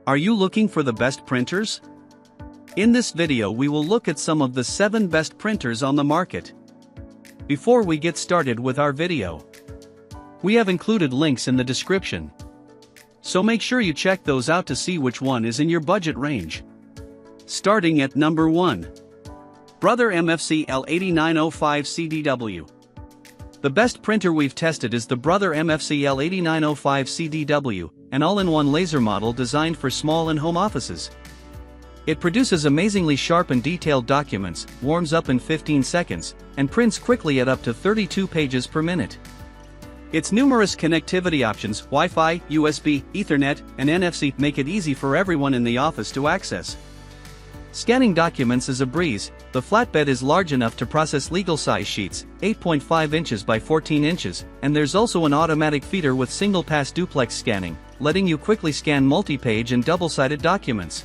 Are you looking for the best printers? In this video we will look at some of the 7 best printers on the market. Before we get started with our video, we have included links in the description, so make sure you check those out to see which one is in your budget range. Starting at number 1. Brother MFC L8905 CDW. The best printer we've tested is the Brother MFC L8905 CDW, an all-in-one laser model designed for small and home offices. It produces amazingly sharp and detailed documents, warms up in 15 seconds, and prints quickly at up to 32 pages per minute. Its numerous connectivity options, Wi-Fi, USB, Ethernet, and NFC, make it easy for everyone in the office to access. Scanning documents is a breeze. The flatbed is large enough to process legal-size sheets, 8.5 inches by 14 inches, and there's also an automatic feeder with single-pass duplex scanning, letting you quickly scan multi-page and double-sided documents.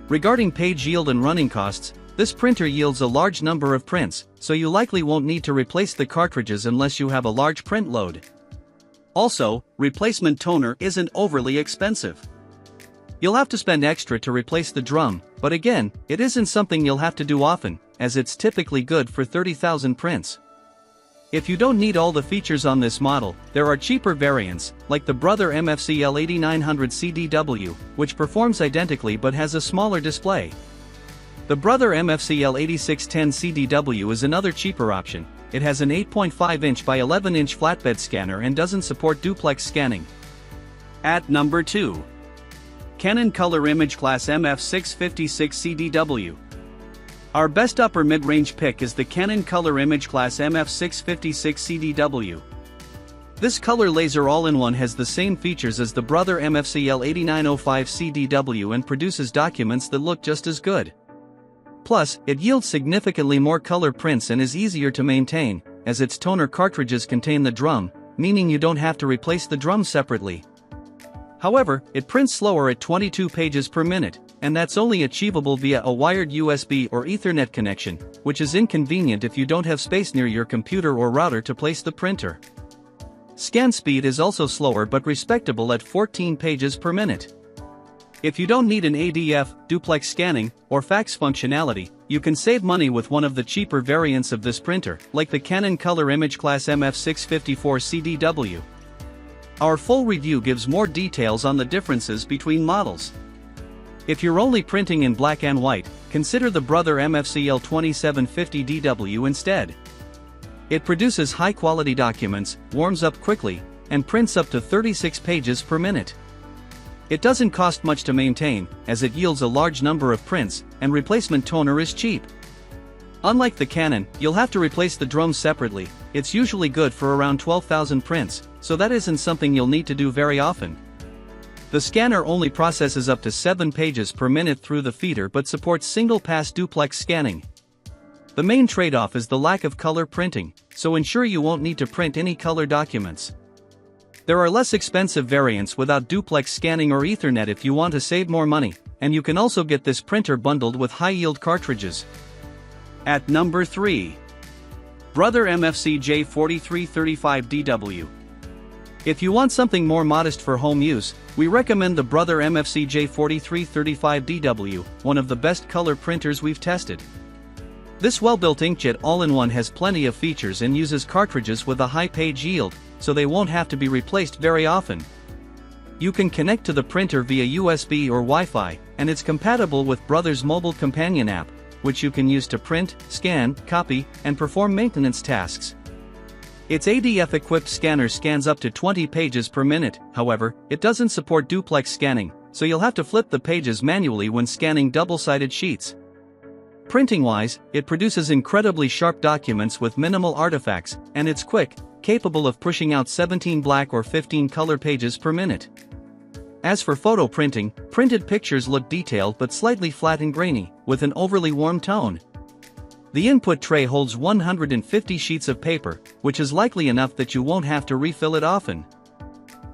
Regarding page yield and running costs, this printer yields a large number of prints, so you likely won't need to replace the cartridges unless you have a large print load. Also, replacement toner isn't overly expensive. You'll have to spend extra to replace the drum, but again, it isn't something you'll have to do often, as it's typically good for 30,000 prints. If you don't need all the features on this model, there are cheaper variants, like the Brother MFC L8900 CDW, which performs identically but has a smaller display. The Brother MFC L8610 CDW is another cheaper option. It has an 8.5-inch by 11-inch flatbed scanner and doesn't support duplex scanning. At number 2. Canon Color Image Class MF656 CDW. Our best upper mid-range pick is the Canon Color Image Class MF656 CDW. This color laser all-in-one has the same features as the Brother MFC L8905 CDW and produces documents that look just as good. Plus, it yields significantly more color prints and is easier to maintain, as its toner cartridges contain the drum, meaning you don't have to replace the drum separately. However, it prints slower at 22 pages per minute, and that's only achievable via a wired USB or Ethernet connection, which is inconvenient if you don't have space near your computer or router to place the printer. Scan speed is also slower but respectable at 14 pages per minute. If you don't need an ADF, duplex scanning, or fax functionality, you can save money with one of the cheaper variants of this printer, like the Canon Color Image Class MF654 CDW. Our full review gives more details on the differences between models. If you're only printing in black and white, consider the Brother MFC L2750 DW instead. It produces high-quality documents, warms up quickly, and prints up to 36 pages per minute. It doesn't cost much to maintain, as it yields a large number of prints, and replacement toner is cheap. Unlike the Canon, you'll have to replace the drum separately. It's usually good for around 12,000 prints, so that isn't something you'll need to do very often. The scanner only processes up to 7 pages per minute through the feeder but supports single-pass duplex scanning. The main trade-off is the lack of color printing, so ensure you won't need to print any color documents. There are less expensive variants without duplex scanning or Ethernet if you want to save more money, and you can also get this printer bundled with high-yield cartridges. At number 3. Brother MFC J4335 DW. If you want something more modest for home use, we recommend the Brother MFC J4335 DW, one of the best color printers we've tested. This well-built inkjet all-in-one has plenty of features and uses cartridges with a high page yield, so they won't have to be replaced very often. You can connect to the printer via USB or Wi-Fi, and it's compatible with Brother's mobile companion app, which you can use to print, scan, copy, and perform maintenance tasks. Its ADF-equipped scanner scans up to 20 pages per minute. However, it doesn't support duplex scanning, so you'll have to flip the pages manually when scanning double-sided sheets. Printing-wise, it produces incredibly sharp documents with minimal artifacts, and it's quick, capable of pushing out 17 black or 15 color pages per minute. As for photo printing, printed pictures look detailed but slightly flat and grainy, with an overly warm tone. The input tray holds 150 sheets of paper, which is likely enough that you won't have to refill it often.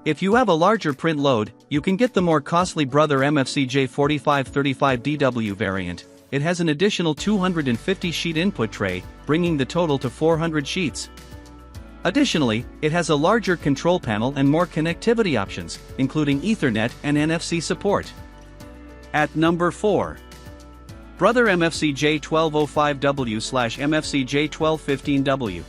If you have a larger print load, you can get the more costly Brother MFC J4535 DW variant. It has an additional 250 sheet input tray, bringing the total to 400 sheets. Additionally, it has a larger control panel and more connectivity options, including Ethernet and NFC support. At number 4. Brother MFC J1205W/MFC J1215W.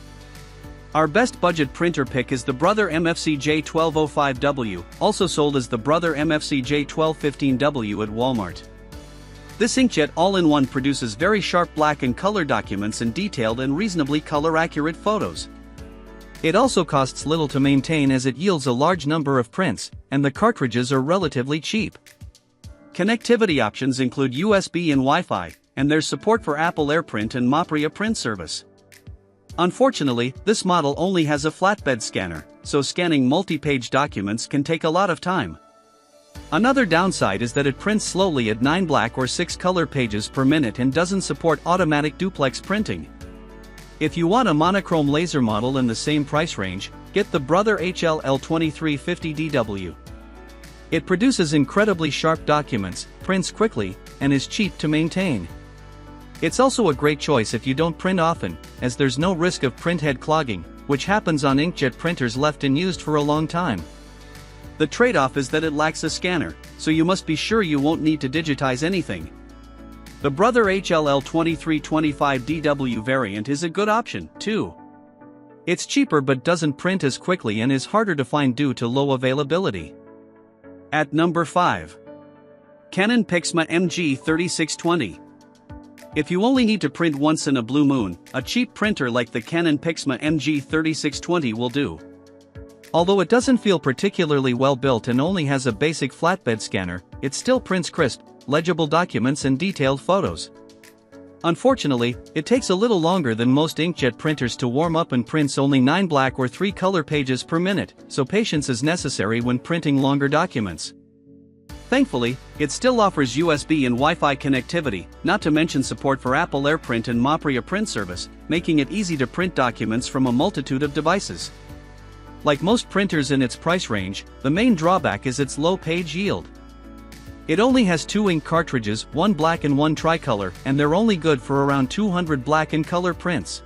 Our best budget printer pick is the Brother MFC J1205W, also sold as the Brother MFC J1215W at Walmart. This inkjet all-in-one produces very sharp black and color documents and detailed and reasonably color-accurate photos. It also costs little to maintain as it yields a large number of prints, and the cartridges are relatively cheap. Connectivity options include USB and Wi-Fi, and there's support for Apple AirPrint and Mopria print service. Unfortunately, this model only has a flatbed scanner, so scanning multi-page documents can take a lot of time. Another downside is that it prints slowly at 9 black or 6 color pages per minute and doesn't support automatic duplex printing. If you want a monochrome laser model in the same price range, get the Brother HLL2350DW. It produces incredibly sharp documents, prints quickly, and is cheap to maintain. It's also a great choice if you don't print often, as there's no risk of printhead clogging, which happens on inkjet printers left unused for a long time. The trade-off is that it lacks a scanner, so you must be sure you won't need to digitize anything. The Brother HLL2325DW variant is a good option, too. It's cheaper but doesn't print as quickly and is harder to find due to low availability. At number 5. Canon PIXMA MG3620. If you only need to print once in a blue moon, a cheap printer like the Canon PIXMA MG3620 will do. Although it doesn't feel particularly well built and only has a basic flatbed scanner, it still prints crisp, legible documents and detailed photos. Unfortunately, it takes a little longer than most inkjet printers to warm up and prints only 9 black or 3 color pages per minute, so patience is necessary when printing longer documents. Thankfully, it still offers USB and Wi-Fi connectivity, not to mention support for Apple AirPrint and Mopria print service, making it easy to print documents from a multitude of devices. Like most printers in its price range, the main drawback is its low page yield. It only has 2 ink cartridges, one black and one tricolor, and they're only good for around 200 black and color prints.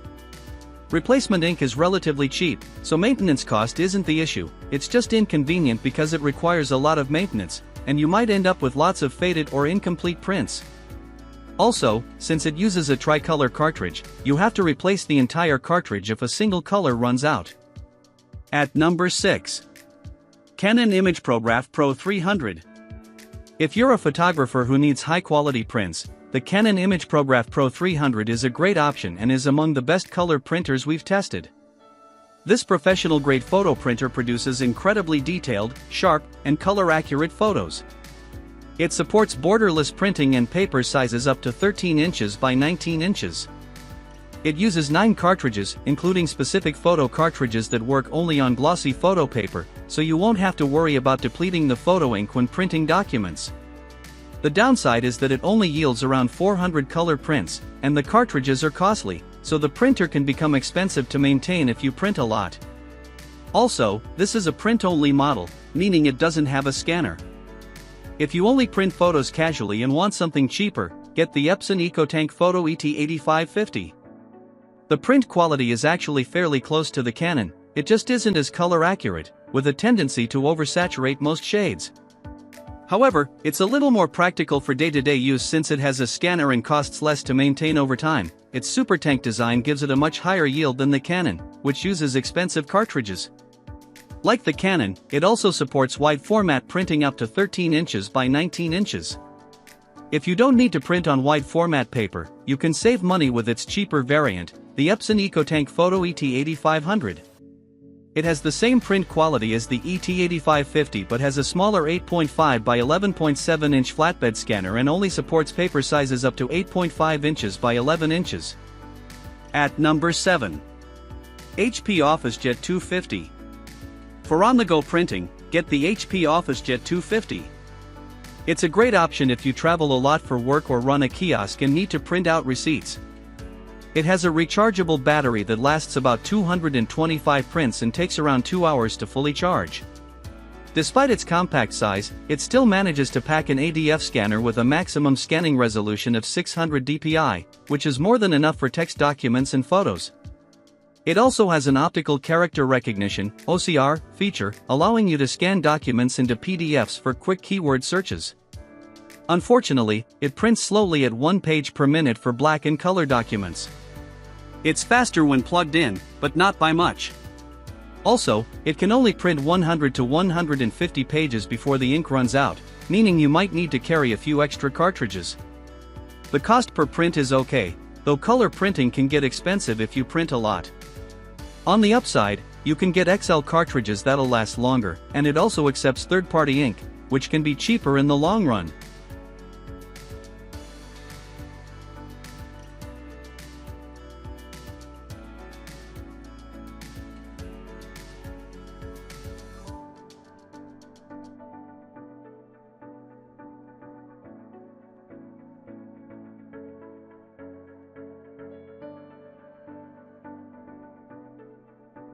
Replacement ink is relatively cheap, so maintenance cost isn't the issue, it's just inconvenient because it requires a lot of maintenance, and you might end up with lots of faded or incomplete prints. Also, since it uses a tricolor cartridge, you have to replace the entire cartridge if a single color runs out. At number 6. Canon ImagePrograph Pro 300. If you're a photographer who needs high-quality prints, the Canon ImagePrograph Pro 300 is a great option and is among the best color printers we've tested. This professional-grade photo printer produces incredibly detailed, sharp, and color-accurate photos. It supports borderless printing and paper sizes up to 13 inches by 19 inches. It uses 9 cartridges, including specific photo cartridges that work only on glossy photo paper, so you won't have to worry about depleting the photo ink when printing documents. The downside is that it only yields around 400 color prints, and the cartridges are costly, so the printer can become expensive to maintain if you print a lot. Also, this is a print-only model, meaning it doesn't have a scanner. If you only print photos casually and want something cheaper, get the Epson EcoTank Photo ET8550. The print quality is actually fairly close to the Canon, it just isn't as color accurate, with a tendency to oversaturate most shades. However, it's a little more practical for day-to-day use since it has a scanner and costs less to maintain over time. Its supertank design gives it a much higher yield than the Canon, which uses expensive cartridges. Like the Canon, it also supports wide format printing up to 13 inches by 19 inches. If you don't need to print on wide format paper, you can save money with its cheaper variant, the Epson EcoTank Photo ET8500. It has the same print quality as the ET8550 but has a smaller 8.5 by 11.7 inch flatbed scanner and only supports paper sizes up to 8.5 inches by 11 inches. At number 7. HP OfficeJet 250. For on-the-go printing, get the HP OfficeJet 250. It's a great option if you travel a lot for work or run a kiosk and need to print out receipts. It has a rechargeable battery that lasts about 225 prints and takes around 2 hours to fully charge. Despite its compact size, it still manages to pack an ADF scanner with a maximum scanning resolution of 600 dpi, which is more than enough for text documents and photos. It also has an optical character recognition (OCR) feature, allowing you to scan documents into PDFs for quick keyword searches. Unfortunately, it prints slowly at 1 page per minute for black and color documents. It's faster when plugged in, but not by much. Also, it can only print 100 to 150 pages before the ink runs out, meaning you might need to carry a few extra cartridges. The cost per print is okay, though color printing can get expensive if you print a lot. On the upside, you can get XL cartridges that'll last longer, and it also accepts third-party ink, which can be cheaper in the long run.